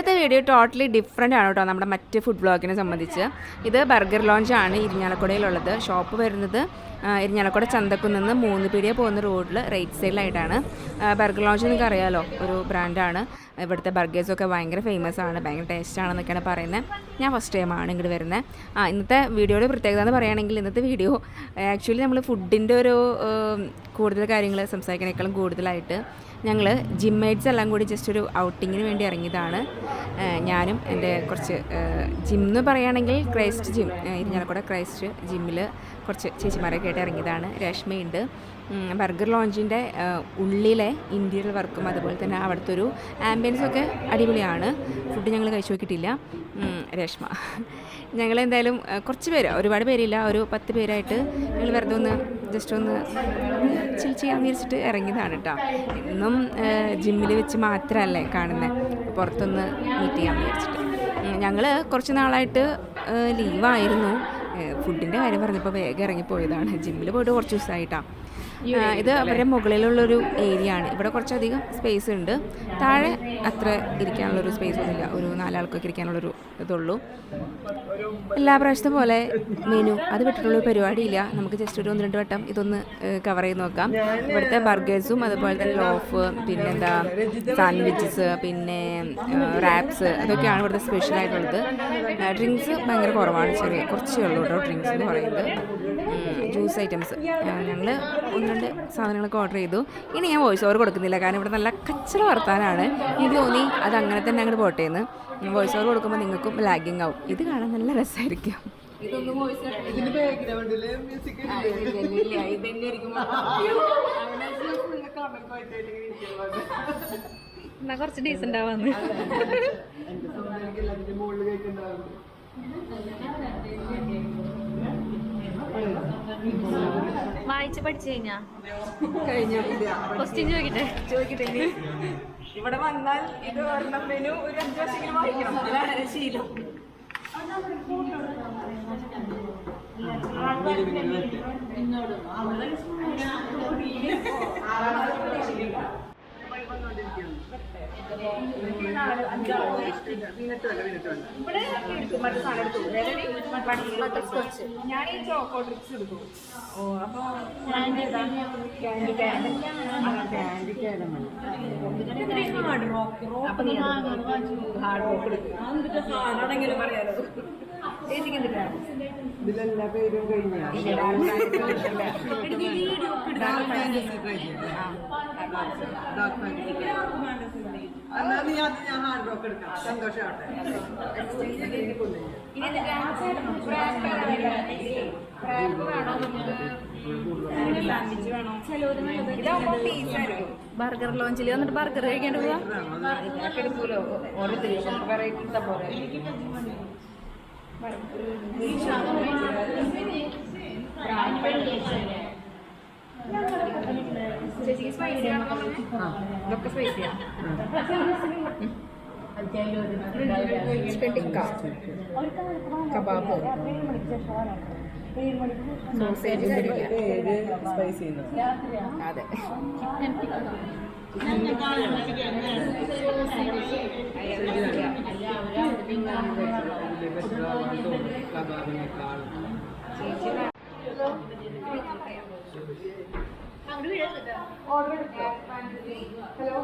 ഇന്നത്തെ video totally different ആണ് കേട്ടോ നമ്മുടെ മറ്റ് ഫുഡ് ബ്ലോഗിനെ സംബന്ധിച്ച്. ഇത് ബർഗർ ലോഞ്ചാണ് ഇരിഞ്ഞാലക്കുടയിലുള്ളത്. ഷോപ്പ് വരുന്നത് ഇരിഞ്ഞാലക്കുട ചന്തക്കുന്ന് 3 പീടിക പോകുന്ന റോഡിൽ റൈറ്റ് സൈഡിലായിട്ടാണ്. ബർഗർ ലോഞ്ച് നിങ്ങൾക്ക് അറിയാമല്ലോ, ഒരു ബ്രാൻഡാണ്. ഇവിടുത്തെ ബർഗേഴ്സൊക്കെ ഭയങ്കര ഫേമസ് ആണ്, ഭയങ്കര ടേസ്റ്റാണെന്നൊക്കെയാണ് പറയുന്നത്. ഞാൻ ഫസ്റ്റ് ടൈമാണ് ഇങ്ങോട്ട് വരുന്നത്. ഇന്നത്തെ വീഡിയോയുടെ പ്രത്യേകത എന്ന് പറയുകയാണെങ്കിൽ, ഇന്നത്തെ വീഡിയോ ആക്ച്വലി നമ്മൾ ഫുഡിൻ്റെ ഒരു കൂടുതൽ കാര്യങ്ങൾ സംസാരിക്കുന്നതിനേക്കാളും കൂടുതലായിട്ട് ഞങ്ങൾ ജിം മേറ്റ്സ് എല്ലാം കൂടി ജസ്റ്റ് ഒരു ഔട്ടിങ്ങിന് വേണ്ടി ഇറങ്ങിയതാണ്. ഞാനും എൻ്റെ കുറച്ച് ജിം എന്ന് പറയുകയാണെങ്കിൽ ക്രൈസ്റ്റ് ജിം, ഇരിഞ്ഞാലക്കുട ക്രൈസ്റ്റ് ജിമ്മിൽ കുറച്ച് ചേച്ചിമാരൊക്കെ ആയിട്ട് ഇറങ്ങിയതാണ്. രശ്മിയുണ്ട്. ബർഗർ ലോഞ്ചിൻ്റെ ഉള്ളിലെ ഇൻറ്റീരിയർ വർക്കും അതുപോലെ തന്നെ അവിടുത്തെ ഒരു ആംബിയൻസൊക്കെ അടിപൊളിയാണ്. ഫുഡ് ഞങ്ങൾ കഴിച്ചു നോക്കിയിട്ടില്ല. രശ്മ ഞങ്ങളെന്തായാലും കുറച്ച് പേര്, ഒരുപാട് പേരില്ല, ഒരു 10 പേരായിട്ട് ഞങ്ങൾ വെറുതെ ഒന്ന് ജസ്റ്റ് ഒന്ന് ചിൽ ചെയ്യാമെന്ന് വിചാരിച്ചിട്ട് ഇറങ്ങിയതാണ് കേട്ടോ. ഇന്നും ജിമ്മിൽ വെച്ച് മാത്രമല്ലേ കാണുന്നത്, പുറത്തൊന്ന് മീറ്റ് ചെയ്യാമെന്ന് വിചാരിച്ചിട്ട്. ഞങ്ങൾ കുറച്ച് നാളായിട്ട് ലീവായിരുന്നു. ഫുഡിൻ്റെ കാര്യം പറഞ്ഞപ്പോൾ വേഗം ഇറങ്ങിപ്പോയതാണ്. ജിമ്മിൽ പോയിട്ട് കുറച്ച് ദിവസമായിട്ടാണ്. ഇത് അവരുടെ മുകളിലുള്ളൊരു ഏരിയ ആണ്. ഇവിടെ കുറച്ചധികം സ്പേസ് ഉണ്ട്. താഴെ അത്ര ഇരിക്കാനുള്ളൊരു സ്പേസ് ഒന്നുമില്ല, ഒരു 4 ആൾക്കൊക്കെ ഇരിക്കാനുള്ളൊരു ഇതുള്ളൂ. എല്ലാ പ്രാവശ്യത്തെ പോലെ മെനു അത് വിട്ടിട്ടുള്ളൊരു പരിപാടിയില്ല. നമുക്ക് ജസ്റ്റ് ഒരു 1-2 വട്ടം ഇതൊന്ന് കവർ ചെയ്ത് നോക്കാം. ഇവിടുത്തെ ബർഗേഴ്സും അതുപോലെ തന്നെ ലോഫ്, പിന്നെന്താ സാൻഡ്വിച്ചസ്, പിന്നെ റാപ്സ്, അതൊക്കെയാണ് ഇവിടുത്തെ സ്പെഷ്യലായിട്ടുള്ളത്. ഡ്രിങ്ക്സ് ഭയങ്കര കുറവാണ്, കുറച്ചേ ഉള്ളൂ കേട്ടോ ഡ്രിങ്ക്സ് എന്ന് പറയുന്നത്. ജ്യൂസ് ഐറ്റംസ് ഞങ്ങൾ 1-2 സാധനങ്ങളൊക്കെ ഓർഡർ ചെയ്തു. ഇനി ഞാൻ വോയിസ് ഓവർ കൊടുക്കുന്നില്ല, കാരണം ഇവിടെ നല്ല കച്ചറ വർത്താനാണ്. എനിക്ക് തോന്നി അത് അങ്ങനെ തന്നെ അങ്ങോട്ട് പോട്ടെ എന്ന്. വോയിസ് ഓവർ കൊടുക്കുമ്പോൾ നിങ്ങൾക്കും ലാഗിങ് ആവും. ഇത് കാണാൻ നല്ല രസമായിരിക്കും. എന്നാ കുറച്ച് ഡീസൻ്റ് ആവാന്ന്. വായിച്ച് പഠിച്ചു കഴിഞ്ഞാ ക്വസ്റ്റ്യൻ ചോദിക്കട്ടെ. ഇവിടെ വന്നാൽ ഇത് ഒരെണ്ണം മെനു ഒരു 5 വർഷമെങ്കിലും വായിക്കണം. ഇതാണ് ശീലം. ഞാൻ ഈ ചോക്കോ ട്രിപ്സ് എടുക്കും. അപ്പോൾ ഹാർഡ് റോക്ക് എടുക്കും. പറയാലോ ഇതിലെല്ലാ പേരും ബർഗർ ലോഞ്ചിൽ വന്നിട്ട് ബർഗർ കഴിക്കാണ്ട് പോവാ. എടുക്കൂലോ, ഓരോരുത്തരും വെറൈറ്റി പോലെ. ഇതൊക്കെ സ്പൈസിയാണ്. ചിക്കൻ ടിക്ക, കബാബ്, സോസേജ്, അതെ ഓർഡർ എടുത്തോ? Hello,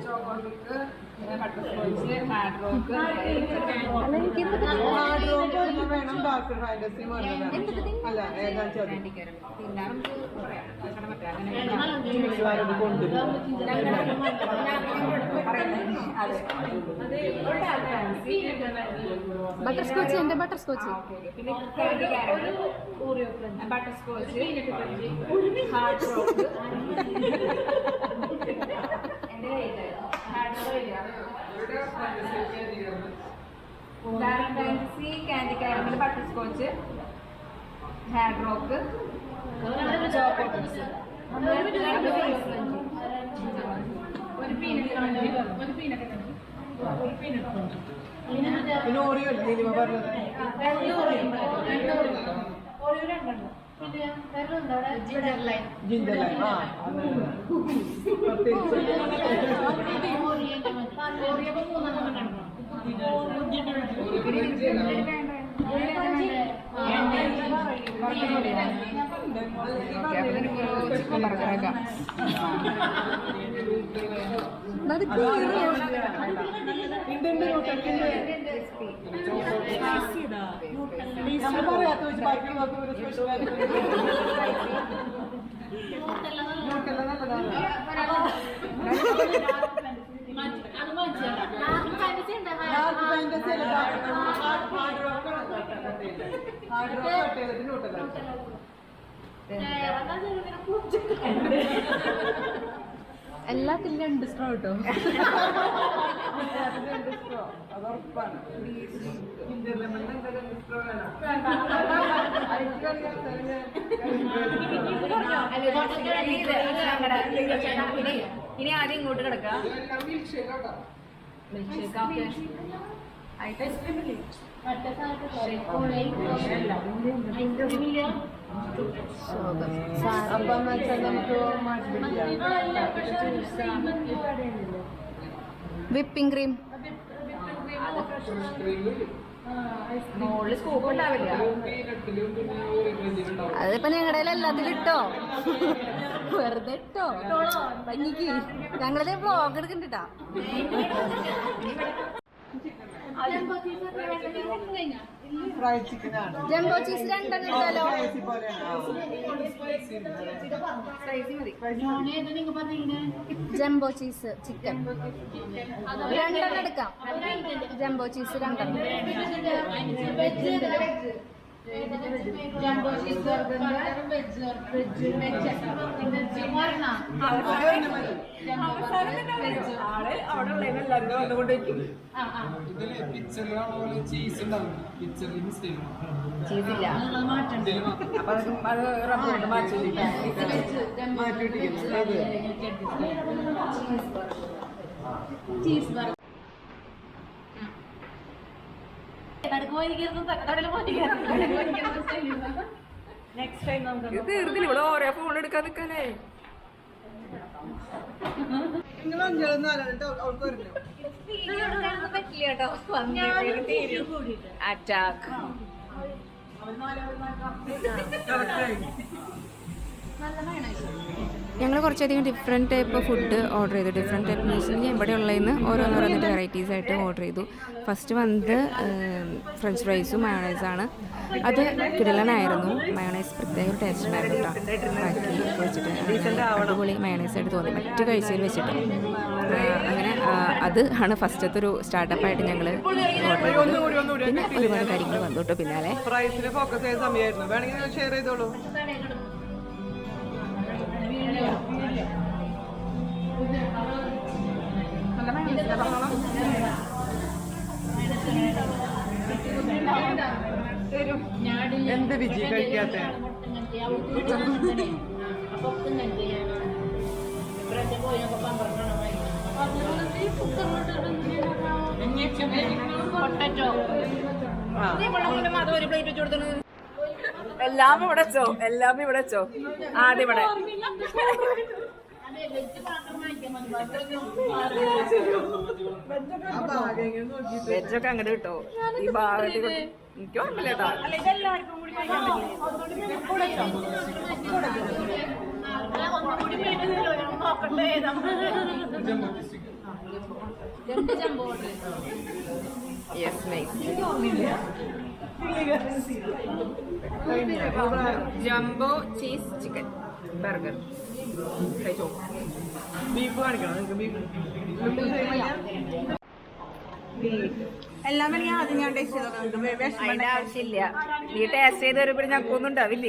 choco trick, butterscotch, hard rock, വേണം. ഡാർക്ക് ഫാന്റസി അല്ല, ഏതാ ചോദിക്കാം. പിന്നെ ബട്ടർ സ്കോച്ച്, എൻ്റെ ബട്ടർ സ്കോച്ച്, പിന്നെ butterscotch, hard rock, dark fantasy, candy caramel, butterscotch, hard rock, choco chips, ഒരു പീനട്ട്. പിന്നെ ഓറിയോ പറഞ്ഞത് ജിഞ്ചർ ലൈം. ആ എല്ലാത്തിലും 2 സ്ട്രോ കേട്ടോ. ഇനി ആദ്യം ഇങ്ങോട്ട് കിടക്കാം. വിപ്പിംഗ് ക്രീം മുകളിൽ സ്കൂപ്പ് ഉണ്ടാവില്ല. അതിപ്പോ ഞങ്ങളുടെ എല്ലാത്തിലും ഇട്ടോ, വെറുതെ ഇട്ടോ പഞ്ഞിക്ക്. ഞങ്ങളത് വ്ളോഗ് എടുക്കണ്ടാ. ജംബോ ചീസ് 2 എടുത്താലോ? ജംബോ ചീസ് ചിക്കൻ 2 എടുക്കാം. Jumbo cheese 2. ചീസില്ല. അപ്പൊ അത് റബ്ബർ മാറ്റി തീർന്നില്ല. ഇവിടെ ഓരോ ഫോൺ എടുക്കാൻ നിൽക്കാനേ. അറ്റാക്ക്. ഞങ്ങൾ കുറച്ചധികം ഡിഫറെൻറ്റ് ടൈപ്പ് ഫുഡ് ഓർഡർ ചെയ്തു. ഡിഫറെൻറ്റ് ടൈപ്പ് മീൻസ് ഇവിടെ ഉള്ളതെന്ന് ഓരോന്നോരോന്നിട്ട് വെറൈറ്റീസ് ആയിട്ട് ഓർഡർ ചെയ്തു. ഫസ്റ്റ് വന്നത് ഫ്രഞ്ച് ഫ്രൈസും മയോണൈസാണ്. അത് കിടലനായിരുന്നു. മയോണൈസ് പ്രത്യേക ഒരു ടേസ്റ്റ് ഉണ്ടായിരുന്നു കേട്ടോ. ബാക്കി വെച്ചിട്ട് അടിപൊളി മയോണൈസായിട്ട് തോന്നി മറ്റ് കഴിച്ചതിൽ വെച്ചിട്ട്. അങ്ങനെ അത് ആണ് ഫസ്റ്റത്തെ ഒരു സ്റ്റാർട്ടപ്പായിട്ട് ഞങ്ങൾ ഓർഡർ ചെയ്തത്. പിന്നെ ഒരുപാട് കാര്യങ്ങൾ വന്നു കേട്ടോ പിന്നാലെ. ഫോക്കസ് ചെയ്ത സമയമായിരുന്നു. വേണമെങ്കിൽ ഷെയർ ചെയ്തോളൂ. എന്ത് വിജി കഴിക്കാത്ത എല്ലാം ഇവിടെ വെച്ചോ, എല്ലാം ഇവിടെ വെച്ചോ. ആദ്യം ഇവിടെ വെജൊക്കെ അങ്ങോട്ട് കിട്ടോ. ഈ ഭാഗത്ത് എനിക്ക് ഓർമ്മയില്ല കേട്ടോ. Yes nice. Jumbo cheese chicken burger കഴിച്ചോ. ബീഫ് കാണിക്കണം നിങ്ങൾക്ക്. ബീഫ് എല്ലാം വേണമെങ്കിൽ ആദ്യം ഞാൻ ടേസ്റ്റ് ചെയ്തോക്കാം. അതിന്റെ ആവശ്യമില്ല. നീ ടേസ്റ്റ് ചെയ്ത് വരുമ്പോൾ ഞങ്ങൾക്കൊന്നും ഉണ്ടാവില്ല.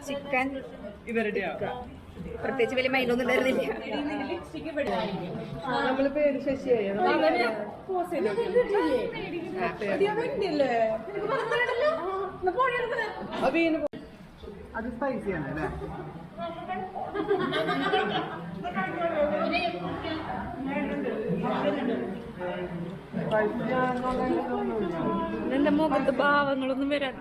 ചിക്കൻ ഇവരുടെ പ്രത്യേകിച്ച് വലിയ മൈൻഡൊന്നും ഉണ്ടായിരുന്നില്ല. നമ്മള് പേര് ശശിയായി അത് സ്പൈസിയാണ് അല്ലേ? എന്റെ മുഖത്ത് ഭാവങ്ങളൊന്നും വരാത്ത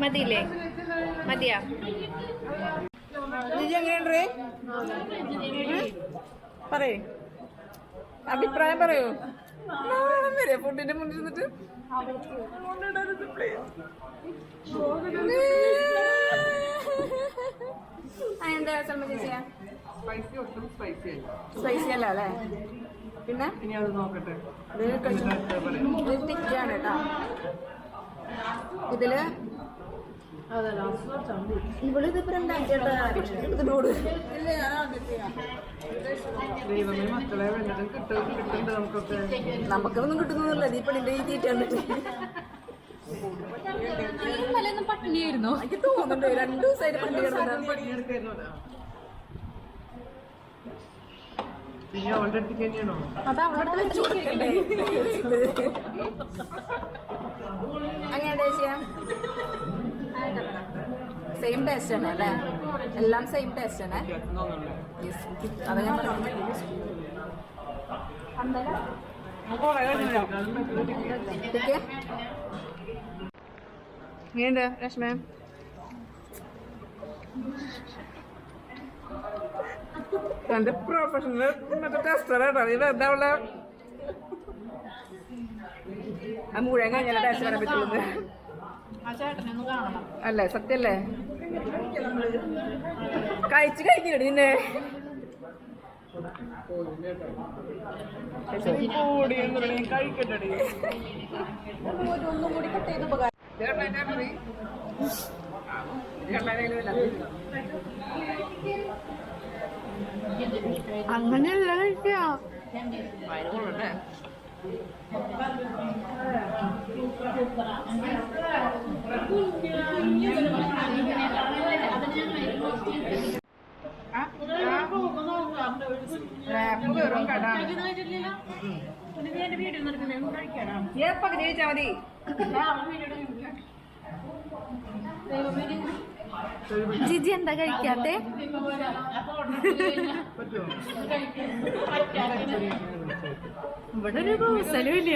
മതിയില്ലേ? മതിയാ? എങ്ങനെയുണ്ട് പറയേ, അഭിപ്രായം പറയൂ. വരെ ഫുഡിന്റെ മുന്നിൽ നിന്നിട്ട് എന്താ ചേച്ചിയാ? സ്പൈസി അല്ല അല്ലേ? പിന്നെ നോക്കട്ടെ. തിക്കാണ് കേട്ടോ ഇതില്. നമുക്കൊന്നും കിട്ടുന്നില്ല. ഈ പെണ്ണിന്റെ ഈ തീറ്റ പട്ടിണിയായിരുന്നു എനിക്ക് തോന്നുന്നുണ്ട്. 2 ദിവസമായിട്ട് പട്ടിണി കിടന്നു. അത് അവളോട് വെച്ചു കൊടുക്കണ്ടേ? അങ്ങനെ ചെയ്യാം. സെയിം ടേസ്റ്റ് ആണ് അല്ലേ? എല്ലാം സെയിം ടേസ്റ്റ് ആണ്. അത് ഞാൻ പറഞ്ഞു. എങ്ങനെയുണ്ട് രശ്മ? എന്റെ പ്രൊഫഷണൽ മറ്റേ ടെസ്റ്ററാട്ടോ. ഇത് എന്താ ഉള്ള ആ മുഴുവൻ കഴിഞ്ഞാൽ ടേസ്റ്റ് വരാൻ പറ്റുള്ളത് അല്ലേ? സത്യല്ലേ? കഴിക്കടി നിന്നെ. ഒന്നും കൂടി കട്ട് ചെയ്ത് ഉപകാരം. അങ്ങനെയല്ല കഴിക്കാ. വെറും കടാണ്. പകുതി കഴിച്ചാ മതി. ജിജി എന്താ കഴിക്കാത്തെ? ഇവിടെ ഒരു കൂസലും ഇല്ല.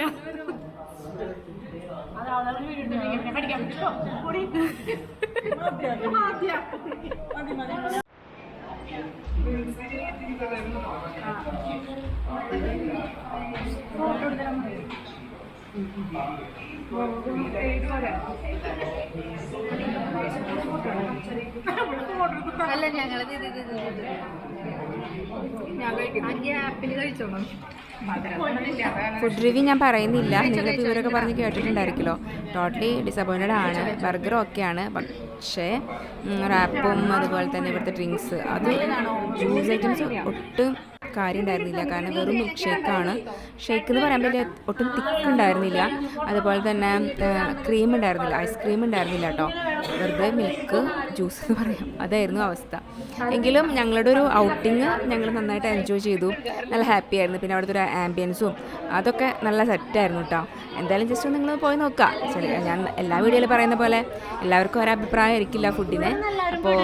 അല്ല ഞങ്ങള് ഫുഡ് റിവ്യൂ ഞാൻ പറയുന്നില്ല. നിങ്ങൾക്ക് ഇവരൊക്കെ പറഞ്ഞ് കേട്ടിട്ടുണ്ടായിരിക്കുമല്ലോ. ടോട്ടലി ഡിസപ്പോയിൻറ്റഡ് ആണ്. ബർഗർ ഓക്കെയാണ്, പക്ഷേ റാപ്പും അതുപോലെ തന്നെ ഇവിടുത്തെ ഡ്രിങ്ക്സ്, അത് ജ്യൂസ് ഐറ്റംസ് ഒട്ടും കാര്യം ഉണ്ടായിരുന്നില്ല. കാരണം വെറും മിൽക്ക് ഷേക്കാണ്. ഷേക്ക് എന്ന് പറയാൻ പറ്റിയ ഒട്ടും തിക്ക് ഉണ്ടായിരുന്നില്ല. അതുപോലെ തന്നെ ക്രീം ഉണ്ടായിരുന്നില്ല, ഐസ്ക്രീം ഉണ്ടായിരുന്നില്ല കേട്ടോ. വെറുതെ മിൽക്ക് ജ്യൂസ് എന്ന് പറയാം, അതായിരുന്നു അവസ്ഥ. എങ്കിലും ഞങ്ങളുടെ ഒരു ഔട്ടിങ് ഞങ്ങൾ നന്നായിട്ട് എൻജോയ് ചെയ്തു. നല്ല ഹാപ്പി ആയിരുന്നു. പിന്നെ അവിടുത്തെ ഒരു ആംബിയൻസും അതൊക്കെ നല്ല സെറ്റായിരുന്നു കേട്ടോ. എന്തായാലും ജസ്റ്റ് ഒന്ന് നിങ്ങൾ പോയി നോക്കാം. ഞാൻ എല്ലാ വീഡിയോയിലും പറയുന്ന പോലെ എല്ലാവർക്കും ഒരഭിപ്രായം ആയിരിക്കില്ല ഫുഡിന്. അപ്പോൾ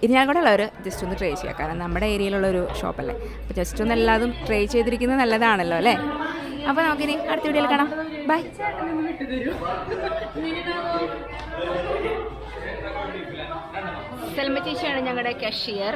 ഇരിഞ്ഞാലക്കുട ഉള്ളവർ ജസ്റ്റ് ഒന്ന് ട്രൈ ചെയ്യുക. കാരണം നമ്മുടെ ഏരിയയിലുള്ളൊരു ഷോപ്പല്ലേ. അപ്പോൾ ജസ്റ്റ് ഒന്ന് എല്ലാതും ട്രൈ ചെയ്തിരിക്കുന്നത് നല്ലതാണല്ലോ അല്ലേ? അപ്പോൾ നമുക്കിനി അടുത്ത വീഡിയോയിൽ കാണാം. ബൈ. സെൽമ ചേച്ചിയാണ് ഞങ്ങളുടെ കാഷ്യർ.